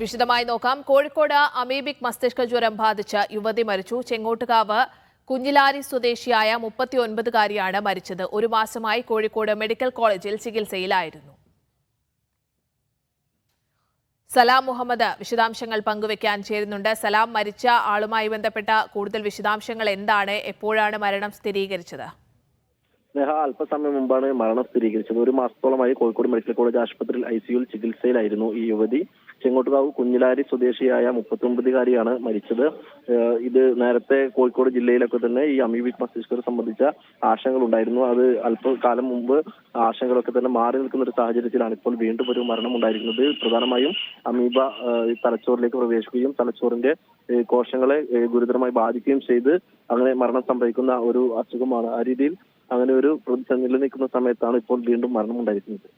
വിശദമായി നോക്കാം. കോഴിക്കോട് അമീബിക് മസ്തിഷ്ക ജ്വരം ബാധിച്ച യുവതി മരിച്ചു. ചെങ്ങോട്ടുകാവ് കുഞ്ഞിലാരി സ്വദേശിയായ 39-കാരിയാണ് മരിച്ചത്. ഒരു മാസമായി കോഴിക്കോട് മെഡിക്കൽ കോളേജിൽ ചികിത്സയിലായിരുന്നു. സലാം മുഹമ്മദ് വിശദാംശങ്ങൾ പങ്കുവയ്ക്കാൻ ചേരുന്നുണ്ട്. സലാം, മരിച്ച ആളുമായി ബന്ധപ്പെട്ട കൂടുതൽ വിശദാംശങ്ങൾ എന്താണ്? എപ്പോഴാണ് മരണം സ്ഥിരീകരിച്ചത്? അല്പസമയം മുമ്പാണ് മരണം സ്ഥിരീകരിച്ചത്. ഒരു മാസത്തോളമായി കോഴിക്കോട് മെഡിക്കൽ കോളേജ് ആശുപത്രിയിൽ ICUയിൽ ചികിത്സയിലായിരുന്നു ഈ യുവതി. ചെങ്ങോട്ടുകാവ് കുഞ്ഞിലാരി സ്വദേശിയായ 39-കാരിയാണ് മരിച്ചത്. ഇത് നേരത്തെ കോഴിക്കോട് ജില്ലയിലൊക്കെ തന്നെ ഈ അമീബിക് മസ്തിഷ്കം സംബന്ധിച്ച ആശങ്കകൾ ഉണ്ടായിരുന്നു. അത് അല്പകാലം മുമ്പ് ആശങ്കകളൊക്കെ തന്നെ മാറി നിൽക്കുന്ന ഒരു സാഹചര്യത്തിലാണ് ഇപ്പോൾ വീണ്ടും ഒരു മരണം ഉണ്ടായിരിക്കുന്നത്. പ്രധാനമായും അമീബ തലച്ചോറിലേക്ക് പ്രവേശിക്കുകയും തലച്ചോറിന്റെ കോശങ്ങളെ ഗുരുതരമായി ബാധിക്കുകയും ചെയ്ത് അങ്ങനെ മരണം സംഭവിക്കുന്ന ഒരു അസുഖമാണ്. ആ രീതിയിൽ അങ്ങനെ ഒരു പ്രതിസന്ധി നിലനിൽക്കുന്ന സമയത്താണ് ഇപ്പോൾ വീണ്ടും മരണം ഉണ്ടായിരിക്കുന്നത്.